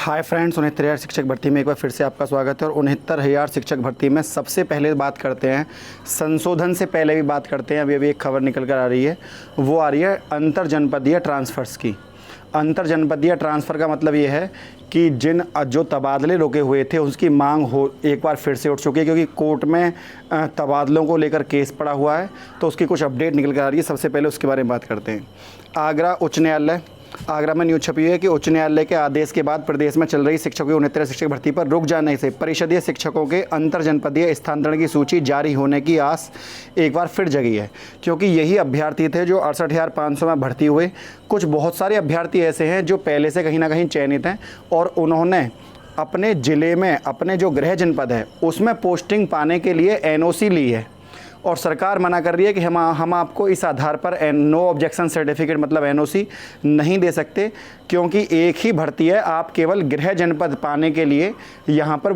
Hi friends, 69,000 शिक्षक भर्ती में एक बार फिर से आपका स्वागत है। और 69,000 शिक्षक भर्ती में सबसे पहले बात करते हैं, संशोधन से पहले भी बात करते हैं। अभी एक खबर निकल कर आ रही है, वो आ रही है अंतर जनपदीय ट्रांसफ़र्स की। अंतर जनपदीय ट्रांसफ़र का मतलब ये है कि जो तबादले रोके हुए थे उसकी मांग एक बार फिर से उठ चुकी है, क्योंकि कोर्ट में तबादलों को लेकर केस पड़ा हुआ है। तो उसकी कुछ अपडेट निकल कर आ रही है। सबसे पहले उसके बारे में बात करते हैं। आगरा में न्यूज़ छपी है कि उच्च न्यायालय के आदेश के बाद प्रदेश में चल रही शिक्षकों की 69 शिक्षक भर्ती पर रुक जाने से परिषदीय शिक्षकों के अंतर जनपदीय स्थानांतरण की सूची जारी होने की आस एक बार फिर जगी है, क्योंकि यही अभ्यर्थी थे जो 68,500 में भर्ती हुए। कुछ बहुत सारे अभ्यर्थी ऐसे हैं जो पहले से कहीं ना कहीं चयनित हैं और उन्होंने अपने ज़िले में अपने जो गृह जनपद है उसमें पोस्टिंग पाने के लिए NOC ली है, और सरकार मना कर रही है कि हम आपको इस आधार पर नो ऑब्जेक्शन सर्टिफिकेट मतलब NOC नहीं दे सकते, क्योंकि एक ही भर्ती है। आप केवल गृह जनपद पाने के लिए यहाँ पर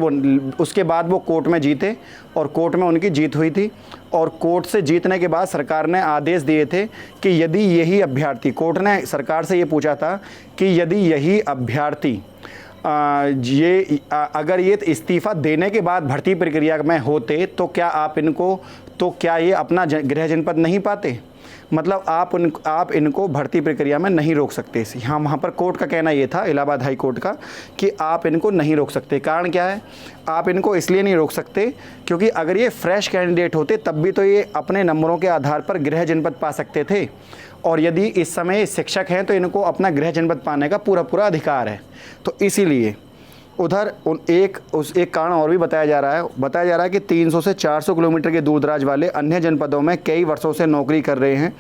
उसके बाद वो कोर्ट में जीते और कोर्ट में उनकी जीत हुई थी। और कोर्ट से जीतने के बाद सरकार ने आदेश दिए थे कि यदि यही अभ्यर्थी, कोर्ट ने सरकार से ये पूछा था कि यदि यही अभ्यर्थी अगर ये इस्तीफ़ा देने के बाद भर्ती प्रक्रिया में होते तो क्या ये अपना गृह जनपद नहीं पाते? मतलब आप इनको भर्ती प्रक्रिया में नहीं रोक सकते। हाँ, वहाँ पर कोर्ट का कहना ये था, इलाहाबाद हाई कोर्ट का, कि आप इनको नहीं रोक सकते। कारण क्या है? आप इनको इसलिए नहीं रोक सकते क्योंकि अगर ये फ्रेश कैंडिडेट होते तब भी तो ये अपने नंबरों के आधार पर गृह जनपद पा सकते थे, और यदि इस समय शिक्षक हैं तो इनको अपना गृह जनपद पाने का पूरा अधिकार है। तो इसीलिए उधर एक कारण और भी बताया जा रहा है कि 300 से 400 किलोमीटर के दूर दराज वाले अन्य जनपदों में कई वर्षों से नौकरी कर रहे हैं,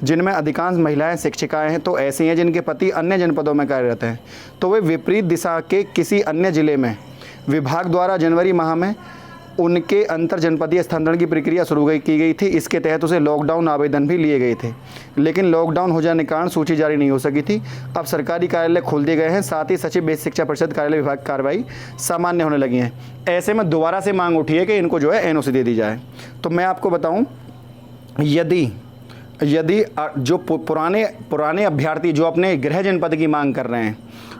जिनमें अधिकांश महिलाएं शिक्षिकाएं हैं। तो ऐसी हैं जिनके पति अन्य जनपदों में कार्यरत हैं, तो वे विपरीत दिशा के किसी अन्य ज़िले में विभाग द्वारा जनवरी माह में उनके अंतर जनपदीय स्थानांतरण की प्रक्रिया शुरू की गई थी। इसके तहत उसे लॉकडाउन आवेदन भी लिए गए थे, लेकिन लॉकडाउन हो जाने के कारण सूची जारी नहीं हो सकी थी। अब सरकारी कार्यालय खोल दिए गए हैं, साथ ही सचिव बेसिक शिक्षा परिषद कार्यालय विभाग की कार्रवाई सामान्य होने लगी है। ऐसे में दोबारा से मांग उठी है कि इनको जो है NOC दे दी जाए। तो मैं आपको बताऊँ, यदि जो पुराने अभ्यर्थी जो अपने गृह जनपद की मांग कर रहे हैं,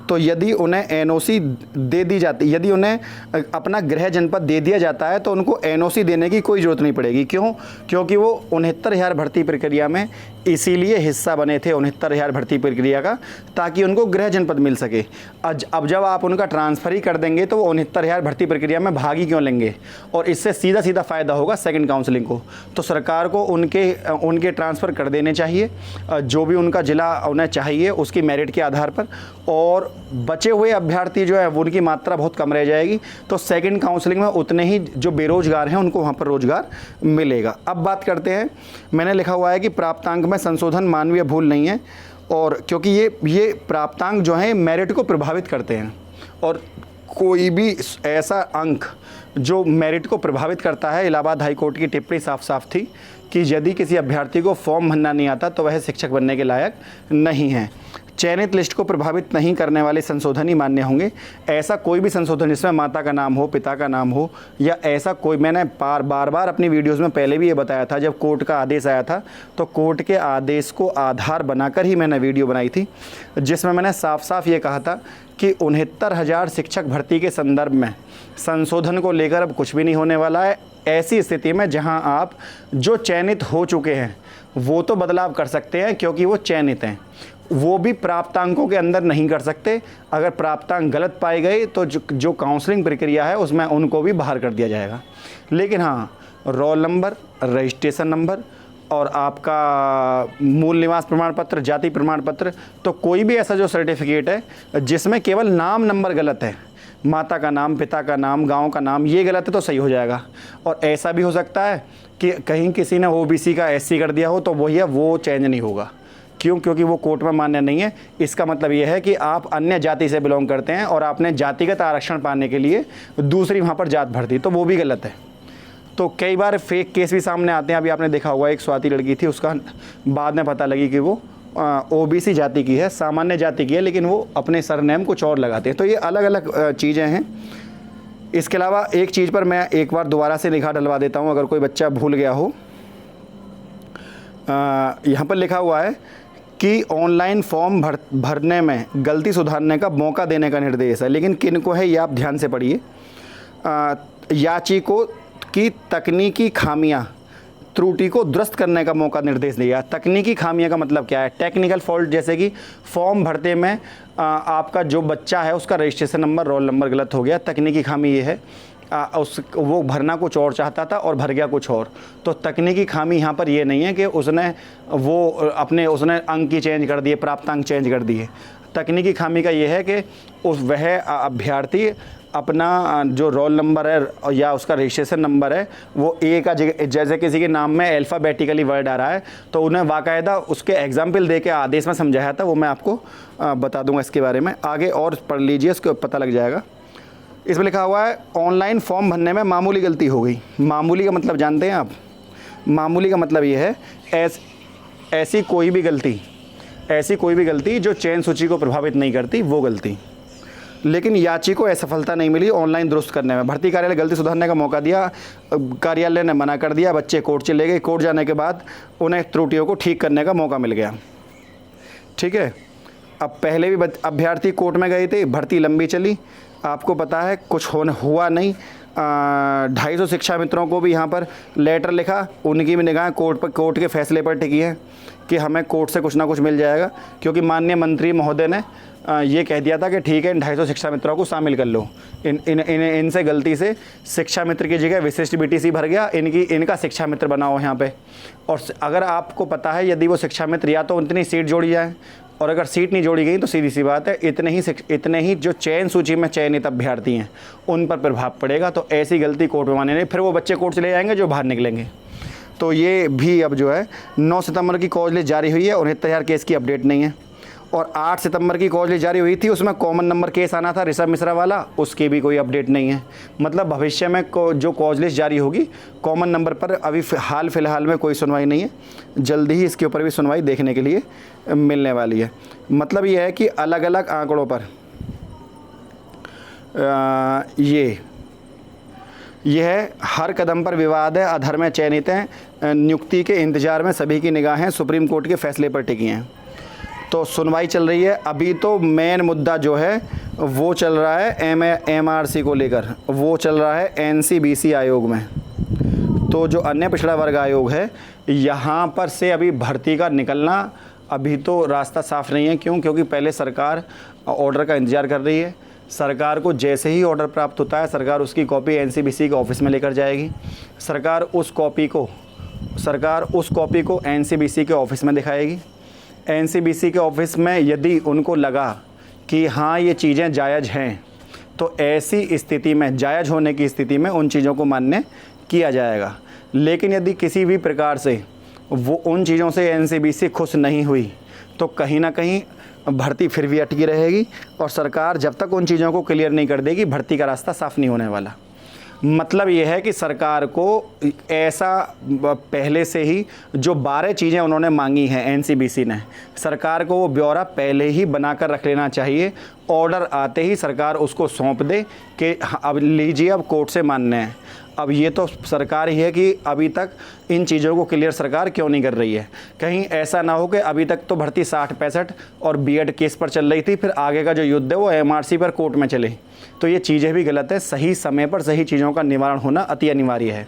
तो यदि उन्हें NOC दे दी जाती, यदि उन्हें अपना गृह जनपद दे दिया जाता है तो उनको NOC देने की कोई ज़रूरत नहीं पड़ेगी। क्यों? क्योंकि वो 69,000 भर्ती प्रक्रिया में इसीलिए हिस्सा बने थे, 69,000 भर्ती प्रक्रिया का, ताकि उनको गृह जनपद मिल सके। अब जब आप उनका ट्रांसफ़र ही कर देंगे तो वो 69,000 भर्ती प्रक्रिया में भाग ही क्यों लेंगे? और इससे सीधा फ़ायदा होगा सेकंड काउंसलिंग को। तो सरकार को उनके ट्रांसफ़र कर देने चाहिए, जो भी उनका ज़िला उन्हें चाहिए उसकी मेरिट के आधार पर, और बचे हुए अभ्यर्थी जो है वो उनकी मात्रा बहुत कम रह जाएगी। तो सेकंड काउंसलिंग में उतने ही जो बेरोजगार हैं उनको वहाँ पर रोजगार मिलेगा। अब बात करते हैं, मैंने लिखा हुआ है कि प्राप्तांक में संशोधन मानवीय भूल नहीं है, और क्योंकि ये प्राप्तांक जो हैं मेरिट को प्रभावित करते हैं, और कोई भी ऐसा अंक जो मेरिट को प्रभावित करता है, इलाहाबाद हाई कोर्ट की टिप्पणी साफ थी कि यदि किसी अभ्यर्थी को फॉर्म भरना नहीं आता तो वह शिक्षक बनने के लायक नहीं है। चयनित लिस्ट को प्रभावित नहीं करने वाले संशोधन ही मान्य होंगे। ऐसा कोई भी संशोधन जिसमें माता का नाम हो, पिता का नाम हो, या ऐसा कोई, मैंने बार बार अपनी वीडियोस में पहले भी ये बताया था, जब कोर्ट का आदेश आया था तो कोर्ट के आदेश को आधार बनाकर ही मैंने वीडियो बनाई थी, जिसमें मैंने साफ ये कहा था कि 69,000 शिक्षक भर्ती के संदर्भ में संशोधन को लेकर अब कुछ भी नहीं होने वाला है। ऐसी स्थिति में जहां आप जो चयनित हो चुके हैं वो तो बदलाव कर सकते हैं, क्योंकि वो चयनित हैं, वो भी प्राप्तांकों के अंदर नहीं कर सकते। अगर प्राप्तांक गलत पाए गए तो जो काउंसलिंग प्रक्रिया है उसमें उनको भी बाहर कर दिया जाएगा। लेकिन हाँ, रोल नंबर, रजिस्ट्रेशन नंबर और आपका मूल निवास प्रमाण पत्र, जाति प्रमाण पत्र, तो कोई भी ऐसा जो सर्टिफिकेट है जिसमें केवल नाम नंबर गलत है, माता का नाम, पिता का नाम, गांव का नाम, ये गलत है तो सही हो जाएगा। और ऐसा भी हो सकता है कि कहीं किसी ने OBC का SC कर दिया हो तो वो चेंज नहीं होगा। क्यों? क्योंकि वो कोर्ट में मान्य नहीं है। इसका मतलब ये है कि आप अन्य जाति से बिलोंग करते हैं और आपने जातिगत आरक्षण पाने के लिए दूसरी वहाँ पर जात भर दी, तो वो भी गलत है। तो कई बार फेक केस भी सामने आते हैं। अभी आपने देखा होगा, एक स्वाति लड़की थी, उसका बाद में पता लगी कि वो OBC जाति की है, सामान्य जाति की है, लेकिन वो अपने सरनेम कुछ और लगाते हैं। तो ये अलग अलग चीज़ें हैं। इसके अलावा एक चीज़ पर मैं एक बार दोबारा से लिखा डलवा देता हूँ, अगर कोई बच्चा भूल गया हो। यहाँ पर लिखा हुआ है कि ऑनलाइन फॉर्म भरने में गलती सुधारने का मौका देने का निर्देश है। लेकिन किन को है ये आप ध्यान से पढ़िए। याचिकों की तकनीकी खामियां त्रुटि को दुरुस्त करने का मौका निर्देश दिया। तकनीकी खामियां का मतलब क्या है? टेक्निकल फॉल्ट, जैसे कि फॉर्म भरते में आपका जो बच्चा है उसका रजिस्ट्रेशन नंबर, रोल नंबर गलत हो गया। तकनीकी खामी ये है, वो भरना कुछ और चाहता था और भर गया कुछ और। तो तकनीकी खामी यहाँ पर ये नहीं है कि उसने उसने अंक ही चेंज कर दिए, प्राप्तांक चेंज कर दिए। तकनीकी खामी का ये है कि वह अभ्यर्थी अपना जो रोल नंबर है या उसका रजिस्ट्रेशन नंबर है वो ए का जगह, जैसे किसी के नाम में अल्फ़ाबेटिकली वर्ड आ रहा है तो उन्हें बाकायदा उसके एग्जाम्पल दे के आदेश में समझाया था। वो मैं आपको बता दूंगा इसके बारे में, आगे और पढ़ लीजिए, उसको पता लग जाएगा। इसमें लिखा हुआ है ऑनलाइन फॉर्म भरने में मामूली गलती हो गई। मामूली का मतलब जानते हैं आप? मामूली का मतलब ये है ऐसी कोई भी गलती जो चयन सूची को प्रभावित नहीं करती, वो गलती। लेकिन याची को असफलता नहीं मिली ऑनलाइन दुरुस्त करने में। भर्ती कार्यालय गलती सुधारने का मौका दिया, कार्यालय ने मना कर दिया, बच्चे कोर्ट चले गए। कोर्ट जाने के बाद उन्हें त्रुटियों को ठीक करने का मौका मिल गया। ठीक है, अब पहले भी अभ्यर्थी कोर्ट में गए थे, भर्ती लंबी चली, आपको पता है कुछ हुआ नहीं। 250 शिक्षा मित्रों को भी यहाँ पर लेटर लिखा, उनकी भी निगाह कोर्ट के फैसले पर टिकी है कि हमें कोर्ट से कुछ ना कुछ मिल जाएगा, क्योंकि माननीय मंत्री महोदय ने ये कह दिया था कि ठीक है इन 250 शिक्षा मित्रों को शामिल कर लो। इनसे गलती से शिक्षा मित्र की जगह विशिष्ट BTC भर गया, इनका शिक्षा मित्र बनाओ यहाँ पे। और अगर आपको पता है यदि वो शिक्षा मित्र या तो उतनी सीट जोड़ी जाए, और अगर सीट नहीं जोड़ी गई तो सीधी सी बात है इतने ही जो चयन सूची में चयनित अभ्यर्थी हैं उन पर प्रभाव पड़ेगा। तो ऐसी गलती कोर्ट में माने नहीं, फिर वो बच्चे कोर्ट चले जाएंगे जो बाहर निकलेंगे। तो ये भी अब जो है 9 सितंबर की कॉज लिस्ट जारी हुई है, 69,000 केस की अपडेट नहीं है। और 8 सितंबर की कॉज लिस्ट जारी हुई थी, उसमें कॉमन नंबर केस आना था ऋषभ मिश्रा वाला, उसकी भी कोई अपडेट नहीं है। मतलब भविष्य में जो कॉज लिस्ट जारी होगी कॉमन नंबर पर अभी हाल फिलहाल में कोई सुनवाई नहीं है, जल्दी ही इसके ऊपर भी सुनवाई देखने के लिए मिलने वाली है। मतलब ये है कि अलग अलग आंकड़ों पर यह हर कदम पर विवाद है, अधर में चयनित हैं, नियुक्ति के इंतजार में सभी की निगाहें सुप्रीम कोर्ट के फैसले पर टिकी हैं। तो सुनवाई चल रही है। अभी तो मेन मुद्दा जो है वो चल रहा है MRC को लेकर, वो चल रहा है NCBC आयोग में। तो जो अन्य पिछड़ा वर्ग आयोग है यहाँ पर से अभी भर्ती का निकलना अभी तो रास्ता साफ नहीं है। क्यों? क्योंकि पहले सरकार ऑर्डर का इंतज़ार कर रही है। सरकार को जैसे ही ऑर्डर प्राप्त होता है सरकार उसकी कॉपी NCBC के ऑफिस में लेकर जाएगी। सरकार उस कॉपी को NCBC के ऑफिस में दिखाएगी। NCBC के ऑफिस में यदि उनको लगा कि हाँ ये चीज़ें जायज़ हैं तो ऐसी स्थिति में, जायज़ होने की स्थिति में उन चीज़ों को मान्य किया जाएगा। लेकिन यदि किसी भी प्रकार से वो उन चीज़ों से NCBC खुश नहीं हुई तो कहीं ना कहीं भर्ती फिर भी अटकी रहेगी, और सरकार जब तक उन चीज़ों को क्लियर नहीं कर देगी भर्ती का रास्ता साफ़ नहीं होने वाला। मतलब ये है कि सरकार को ऐसा पहले से ही जो 12 चीज़ें उन्होंने मांगी हैं NCBC ने, सरकार को वो ब्यौरा पहले ही बनाकर रख लेना चाहिए। ऑर्डर आते ही सरकार उसको सौंप दे कि अब लीजिए, अब कोर्ट से मानने हैं। अब ये तो सरकार ही है कि अभी तक इन चीज़ों को क्लियर सरकार क्यों नहीं कर रही है। कहीं ऐसा ना हो कि अभी तक तो भर्ती 60-65 और B.Ed केस पर चल रही थी, फिर आगे का जो युद्ध है वो MRC पर कोर्ट में चले। तो ये चीज़ें भी गलत है। सही समय पर सही चीज़ों का निवारण होना अति अनिवार्य है,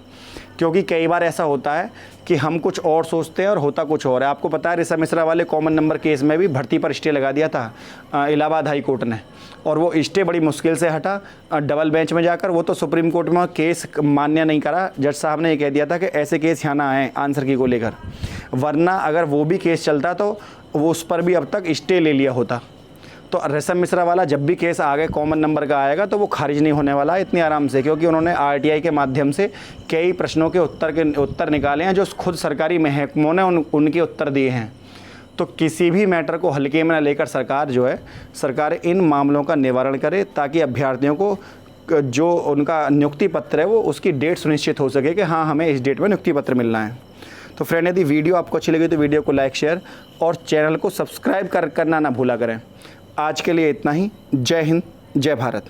क्योंकि कई बार ऐसा होता है कि हम कुछ और सोचते हैं और होता कुछ और है। आपको पता है ऋषभ मिश्रा वाले कॉमन नंबर केस में भी भर्ती पर स्टे लगा दिया था इलाहाबाद हाई कोर्ट ने, और वो स्टे बड़ी मुश्किल से हटा डबल बेंच में जाकर। वो तो सुप्रीम कोर्ट में केस मान्य नहीं करा, जज साहब ने ये कह दिया था कि ऐसे केस यहाँ ना आए आंसर की को लेकर, वरना अगर वो भी केस चलता तो वो उस पर भी अब तक स्टे ले लिया होता। तो ऋषभ मिश्रा वाला जब भी केस आगे कॉमन नंबर का आएगा तो वो खारिज नहीं होने वाला इतनी आराम से, क्योंकि उन्होंने RTI के माध्यम से कई प्रश्नों के उत्तर निकाले हैं जो खुद सरकारी महकमों ने उनके उत्तर दिए हैं। तो किसी भी मैटर को हल्के में न लेकर सरकार इन मामलों का निवारण करे, ताकि अभ्यर्थियों को जो उनका नियुक्ति पत्र है वो उसकी डेट सुनिश्चित हो सके कि हाँ हमें इस डेट में नियुक्ति पत्र मिलना है। तो फ्रेंड, यदि वीडियो आपको अच्छी लगी तो वीडियो को लाइक, शेयर और चैनल को सब्सक्राइब करना ना भूला करें। आज के लिए इतना ही। जय हिंद, जय भारत।